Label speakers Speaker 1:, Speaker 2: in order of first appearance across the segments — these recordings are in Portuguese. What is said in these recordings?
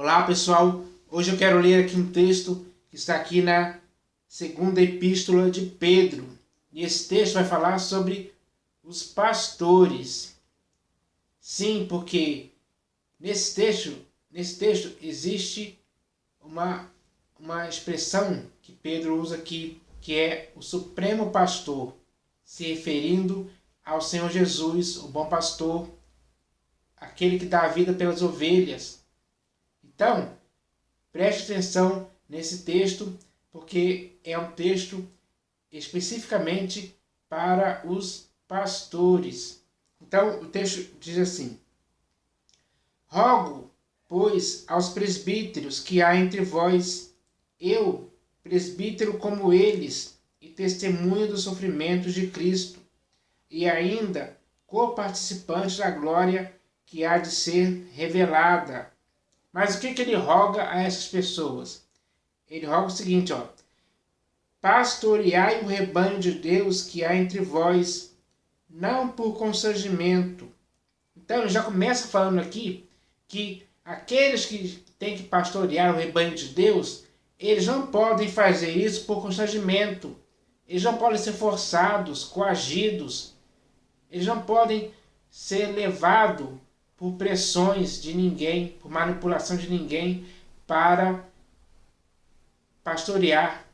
Speaker 1: Olá pessoal, hoje eu quero ler aqui um texto que está aqui na segunda epístola de Pedro. E esse texto vai falar sobre os pastores. Sim, porque nesse texto existe uma expressão que Pedro usa aqui, que é o supremo pastor, se referindo ao Senhor Jesus, o bom pastor, aquele que dá a vida pelas ovelhas. Então, preste atenção nesse texto, porque é um texto especificamente para os pastores. Então, o texto diz assim: Rogo, pois, aos presbíteros que há entre vós, eu, presbítero como eles, e testemunho dos sofrimentos de Cristo, e ainda coparticipante da glória que há de ser revelada. Mas o que ele roga a essas pessoas? Ele roga o seguinte, pastoreai o rebanho de Deus que há entre vós, não por constrangimento. Então ele já começa falando aqui que aqueles que têm que pastorear o rebanho de Deus, eles não podem fazer isso por constrangimento. Eles não podem ser forçados, coagidos. Eles não podem ser levados por pressões de ninguém, por manipulação de ninguém para pastorear.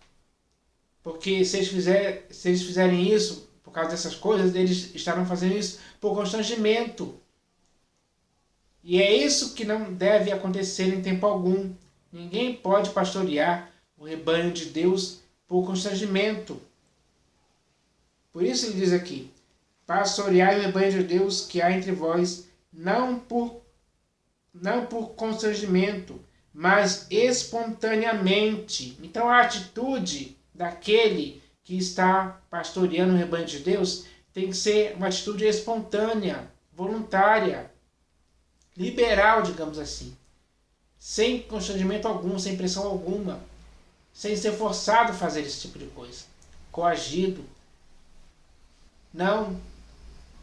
Speaker 1: Porque se eles fizerem isso por causa dessas coisas, eles estarão fazendo isso por constrangimento. E é isso que não deve acontecer em tempo algum. Ninguém pode pastorear o rebanho de Deus por constrangimento. Por isso ele diz aqui: pastoreai o rebanho de Deus que há entre vós, não por constrangimento, mas espontaneamente. Então a atitude daquele que está pastoreando o rebanho de Deus tem que ser uma atitude espontânea, voluntária, liberal, digamos assim, sem constrangimento algum, sem pressão alguma, sem ser forçado a fazer esse tipo de coisa, coagido. Não,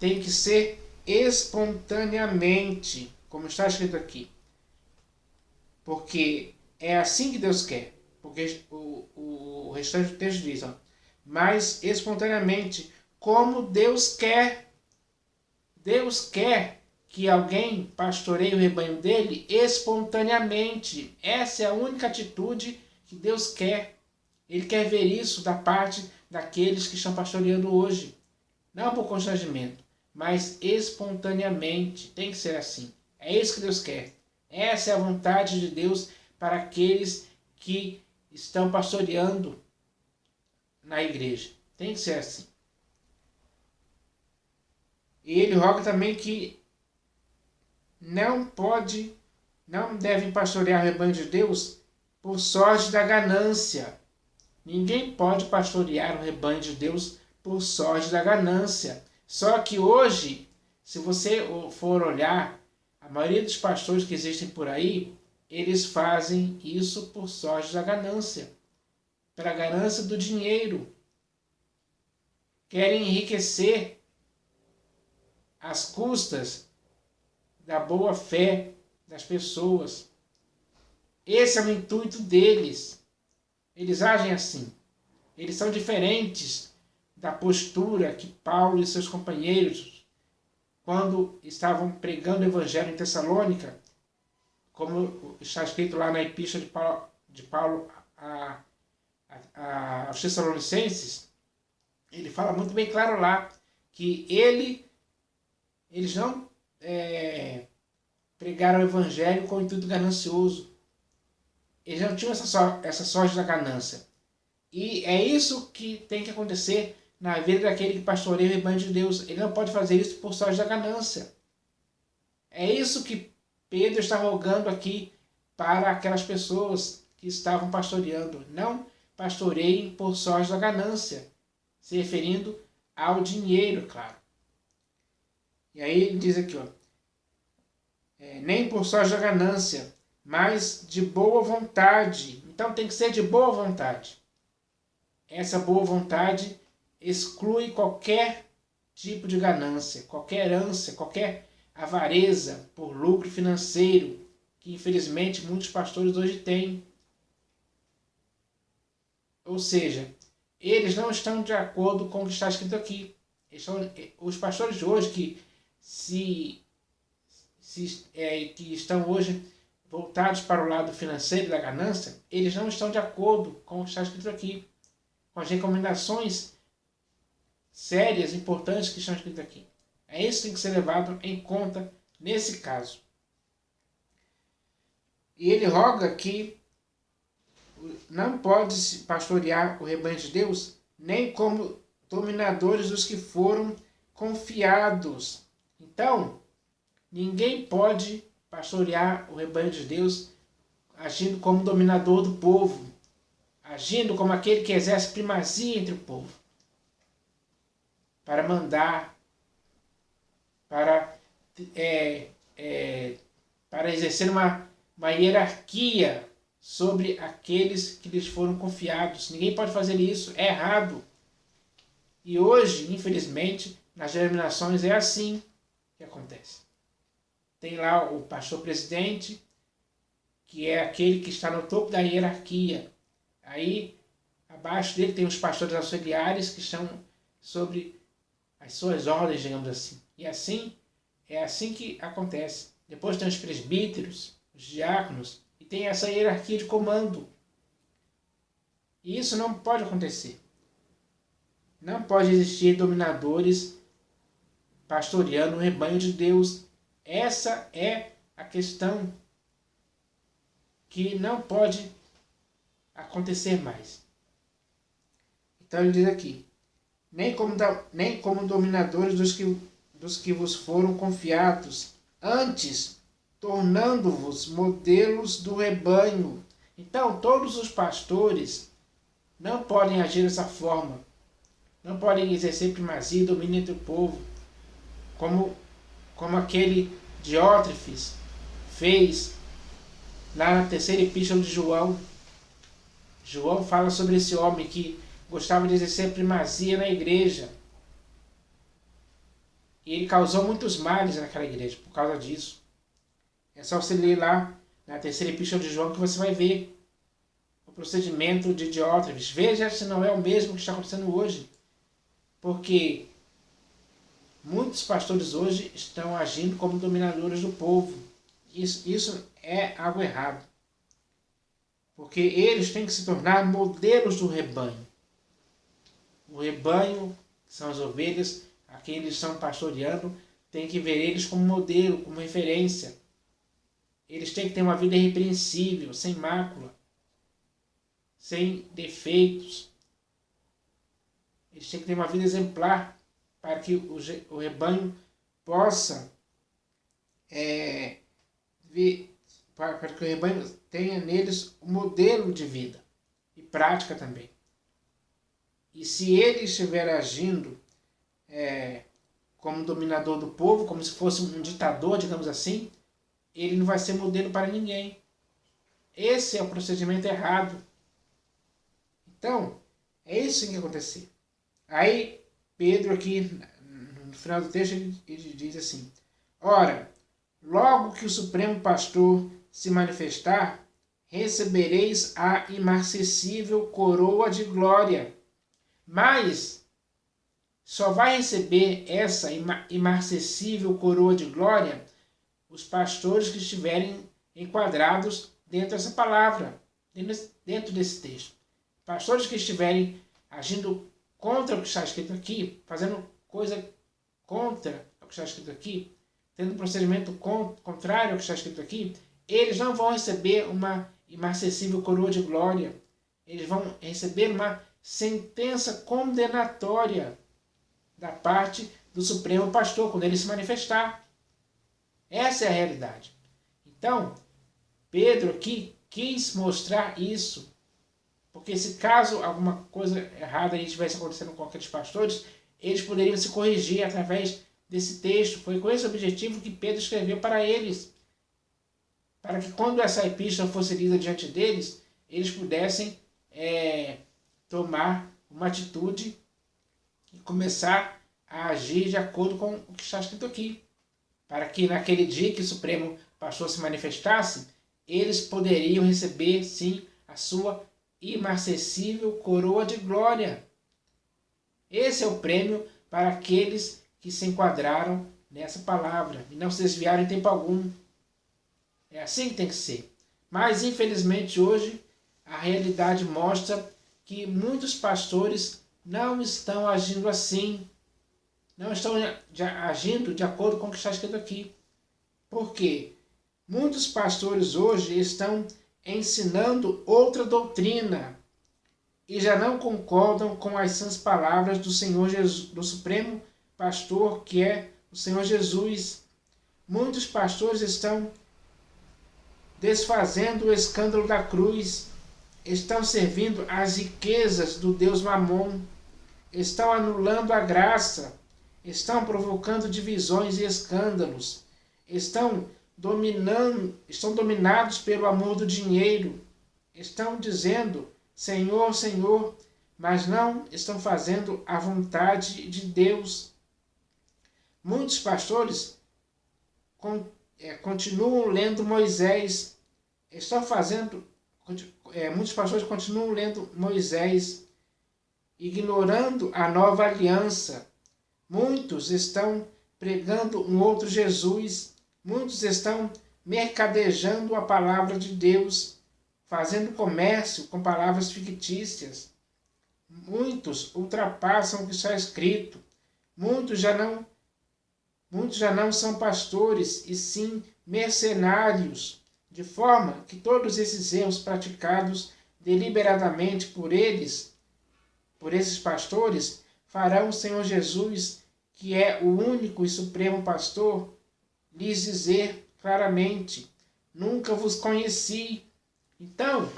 Speaker 1: tem que ser espontaneamente, como está escrito aqui. Porque é assim que Deus quer. Porque o restante do texto diz, mas espontaneamente, como Deus quer. Deus quer que alguém pastoreie o rebanho dele espontaneamente. Essa é a única atitude que Deus quer. Ele quer ver isso da parte daqueles que estão pastoreando hoje. Não por constrangimento, mas espontaneamente. Tem que ser assim. É isso que Deus quer. Essa é a vontade de Deus para aqueles que estão pastoreando na igreja. Tem que ser assim. E ele roga também que não devem pastorear o rebanho de Deus por sorte da ganância. Ninguém pode pastorear o rebanho de Deus por sorte da ganância. Só que hoje, se você for olhar, a maioria dos pastores que existem por aí, eles fazem isso por sorte da ganância. Pela ganância do dinheiro. Querem enriquecer às custas da boa fé das pessoas. Esse é o intuito deles. Eles agem assim. Eles são diferentes da postura que Paulo e seus companheiros, quando estavam pregando o evangelho em Tessalônica, como está escrito lá na epístola de Paulo aos Tessalonicenses, ele fala muito bem claro lá que eles não pregaram o evangelho com o intuito ganancioso. Eles não tinham essa sorte da ganância. E é isso que tem que acontecer na vida daquele que pastoreia o rebanho de Deus. Ele não pode fazer isso por sorte da ganância. É isso que Pedro está rogando aqui para aquelas pessoas que estavam pastoreando. Não pastoreiem por sorte da ganância, se referindo ao dinheiro, claro. E aí ele diz aqui, nem por sorte da ganância, mas de boa vontade. Então tem que ser de boa vontade. Essa boa vontade exclui qualquer tipo de ganância, qualquer ânsia, qualquer avareza por lucro financeiro que infelizmente muitos pastores hoje têm. Ou seja, eles não estão de acordo com o que está escrito aqui. Os pastores de hoje que estão hoje voltados para o lado financeiro da ganância, eles não estão de acordo com o que está escrito aqui, com as recomendações sérias, importantes que estão escritas aqui. É isso que tem que ser levado em conta nesse caso. E ele roga que não pode se pastorear o rebanho de Deus, nem como dominadores dos que foram confiados. Então, ninguém pode pastorear o rebanho de Deus agindo como dominador do povo, agindo como aquele que exerce primazia entre o povo, para mandar, para exercer uma hierarquia sobre aqueles que lhes foram confiados. Ninguém pode fazer isso, é errado. E hoje, infelizmente, nas denominações é assim que acontece. Tem lá o pastor presidente, que é aquele que está no topo da hierarquia. Aí, abaixo dele tem os pastores auxiliares que estão sobre as suas ordens, digamos assim. E assim, é assim que acontece. Depois tem os presbíteros, os diáconos, e tem essa hierarquia de comando. E isso não pode acontecer. Não pode existir dominadores pastoreando o rebanho de Deus. Essa é a questão que não pode acontecer mais. Então ele diz aqui, nem como dominadores dos que vos foram confiados, antes tornando-vos modelos do rebanho. Então todos os pastores não podem agir dessa forma, não podem exercer primazia e domínio entre o povo, como aquele Diótrefes fez lá na terceira epístola de João. João fala sobre esse homem que gostava de exercer primazia na igreja. E ele causou muitos males naquela igreja por causa disso. É só você ler lá na terceira epístola de João que você vai ver o procedimento de Diótrefes. Veja se não é o mesmo que está acontecendo hoje. Porque muitos pastores hoje estão agindo como dominadores do povo. Isso é algo errado. Porque eles têm que se tornar modelos do rebanho. O rebanho, que são as ovelhas, a quem eles estão pastoreando, tem que ver eles como modelo, como referência. Eles têm que ter uma vida irrepreensível, sem mácula, sem defeitos. Eles têm que ter uma vida exemplar para que o rebanho possa para que o rebanho tenha neles um modelo de vida e prática também. E se ele estiver agindo como dominador do povo, como se fosse um ditador, digamos assim, ele não vai ser modelo para ninguém. Esse é o procedimento errado. Então, é isso que tem que acontecer. Aí, Pedro aqui, no final do texto, ele diz assim, ora, logo que o Supremo Pastor se manifestar, recebereis a imarcessível coroa de glória. Mas só vai receber essa imarcessível coroa de glória os pastores que estiverem enquadrados dentro dessa palavra, dentro desse texto. Pastores que estiverem agindo contra o que está escrito aqui, fazendo coisa contra o que está escrito aqui, tendo um procedimento contrário ao que está escrito aqui, eles não vão receber uma imarcessível coroa de glória. Eles vão receber uma sentença condenatória da parte do Supremo Pastor, quando ele se manifestar. Essa é a realidade. Então, Pedro aqui quis mostrar isso, porque se caso alguma coisa errada estivesse acontecendo com aqueles pastores, eles poderiam se corrigir através desse texto. Foi com esse objetivo que Pedro escreveu para eles, para que quando essa epístola fosse lida diante deles, eles pudessem tomar uma atitude e começar a agir de acordo com o que está escrito aqui, para que naquele dia que o Supremo pastor se manifestasse, eles poderiam receber, sim, a sua imarcessível coroa de glória. Esse é o prêmio para aqueles que se enquadraram nessa palavra e não se desviaram em tempo algum. É assim que tem que ser. Mas, infelizmente, hoje, a realidade mostra que muitos pastores não estão agindo assim. Não estão agindo de acordo com o que está escrito aqui. Por quê? Muitos pastores hoje estão ensinando outra doutrina e já não concordam com as sãs palavras do Senhor Jesus, do Supremo Pastor, que é o Senhor Jesus. Muitos pastores estão desfazendo o escândalo da cruz, estão servindo às riquezas do Deus Mamon, estão anulando a graça, estão provocando divisões e escândalos, estão dominados pelo amor do dinheiro, estão dizendo Senhor, Senhor, mas não estão fazendo a vontade de Deus. Muitos pastores continuam lendo Moisés, muitos pastores continuam lendo Moisés, ignorando a nova aliança. Muitos estão pregando um outro Jesus, muitos estão mercadejando a palavra de Deus, fazendo comércio com palavras fictícias. Muitos ultrapassam o que está escrito. Muitos já não são pastores, e sim mercenários, de forma que todos esses erros praticados deliberadamente por esses pastores, farão o Senhor Jesus, que é o único e supremo pastor, lhes dizer claramente: nunca vos conheci. Então,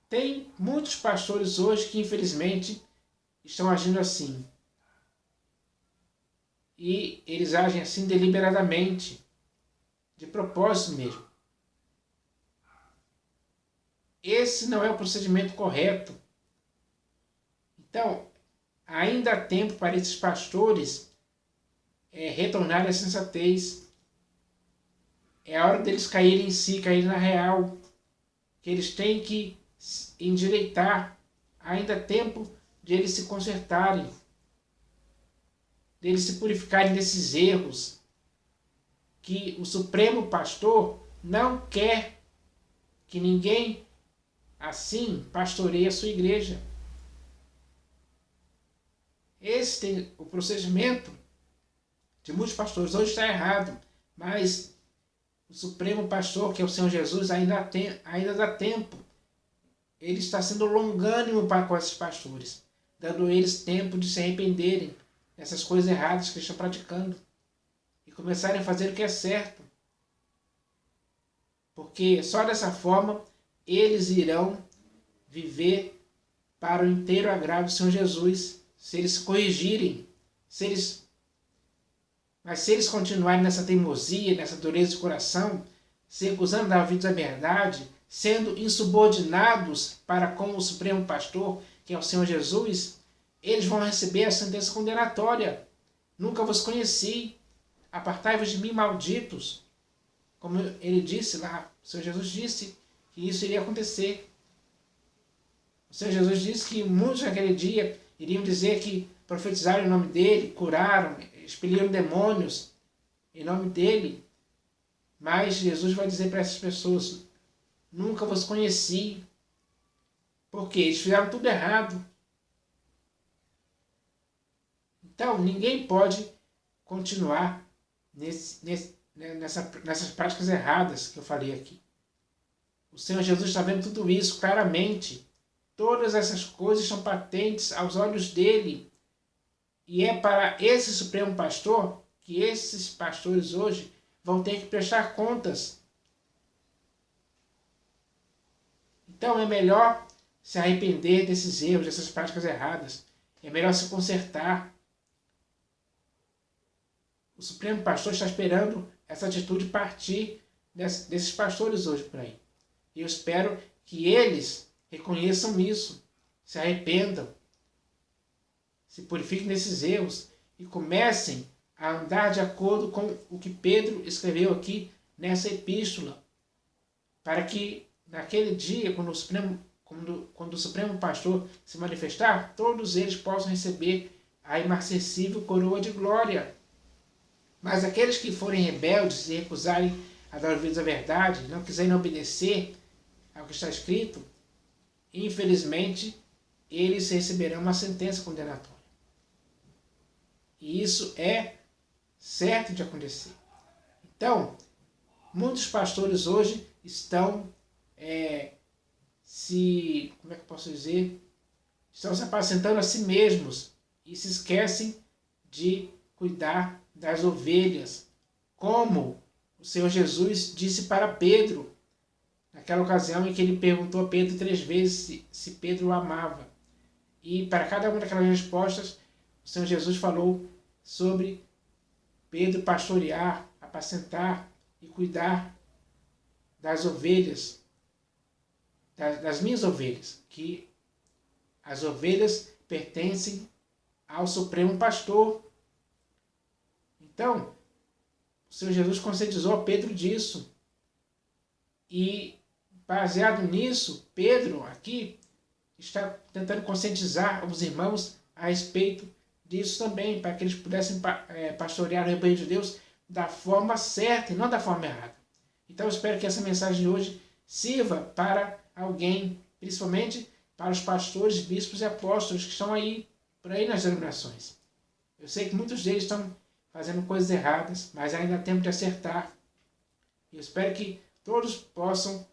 Speaker 1: tem muitos pastores hoje que infelizmente estão agindo assim. E eles agem assim deliberadamente, de propósito mesmo. Esse não é o procedimento correto. Então, ainda há tempo para esses pastores retornarem à sensatez. É a hora deles caírem em si, caírem na real, que eles têm que endireitar. Ainda há tempo de eles se consertarem, deles se purificarem desses erros, que o Supremo Pastor não quer que ninguém assim pastoreie a sua igreja. O procedimento de muitos pastores hoje está errado, mas o Supremo Pastor, que é o Senhor Jesus, ainda dá tempo. Ele está sendo longânimo para com esses pastores, dando a eles tempo de se arrependerem dessas coisas erradas que eles estão praticando e começarem a fazer o que é certo. Porque só dessa forma eles irão viver para o inteiro agrado do Senhor Jesus, se eles se corrigirem, mas se eles continuarem nessa teimosia, nessa dureza de coração, se recusando da vida da verdade, sendo insubordinados para com o Supremo Pastor, que é o Senhor Jesus, eles vão receber a sentença condenatória. Nunca vos conheci, apartai-vos de mim, malditos. Como ele disse lá, o Senhor Jesus disse que isso iria acontecer. O Senhor Jesus disse que muitos naquele dia iriam dizer que profetizaram em nome dele, curaram, expeliram demônios em nome dele. Mas Jesus vai dizer para essas pessoas: nunca vos conheci. Porque eles fizeram tudo errado. Então, ninguém pode continuar nessas práticas erradas que eu falei aqui. O Senhor Jesus está vendo tudo isso claramente. Todas essas coisas são patentes aos olhos dele. E é para esse Supremo Pastor que esses pastores hoje vão ter que prestar contas. Então é melhor se arrepender desses erros, dessas práticas erradas. É melhor se consertar. O Supremo Pastor está esperando essa atitude partir desses pastores hoje por aí. E eu espero que eles reconheçam isso, se arrependam, se purifiquem desses erros e comecem a andar de acordo com o que Pedro escreveu aqui nessa epístola, para que naquele dia, quando o Supremo Pastor se manifestar, todos eles possam receber a imarcessível coroa de glória. Mas aqueles que forem rebeldes e recusarem a dar ouvidos à verdade, não quiserem obedecer ao que está escrito, infelizmente, eles receberão uma sentença condenatória. E isso é certo de acontecer. Então, muitos pastores hoje estão estão se apacentando a si mesmos e se esquecem de cuidar das ovelhas, como o Senhor Jesus disse para Pedro, naquela ocasião em que ele perguntou a Pedro 3 vezes se Pedro o amava. E para cada uma daquelas respostas, o Senhor Jesus falou sobre Pedro pastorear, apacentar e cuidar das ovelhas, das minhas ovelhas, que as ovelhas pertencem ao Supremo Pastor. Então, o Senhor Jesus conscientizou a Pedro disso. E, baseado nisso, Pedro aqui está tentando conscientizar os irmãos a respeito disso também, para que eles pudessem pastorear o rebanho de Deus da forma certa e não da forma errada. Então, eu espero que essa mensagem de hoje sirva para alguém, principalmente para os pastores, bispos e apóstolos que estão aí, por aí nas denominações. Eu sei que muitos deles estão fazendo coisas erradas, mas ainda há tempo de acertar. Eu espero que todos possam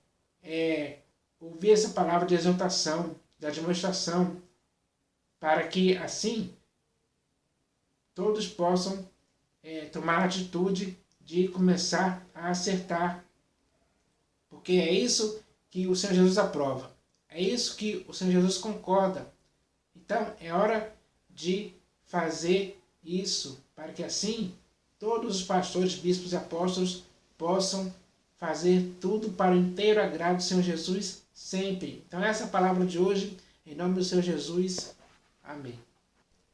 Speaker 1: ouvir essa palavra de exortação, de admoestação, para que assim todos possam tomar a atitude de começar a acertar. Porque é isso que o Senhor Jesus aprova. É isso que o Senhor Jesus concorda. Então é hora de fazer isso, para que assim todos os pastores, bispos e apóstolos possam fazer tudo para o inteiro agrado do Senhor Jesus sempre. Então essa é a palavra de hoje, em nome do Senhor Jesus. Amém.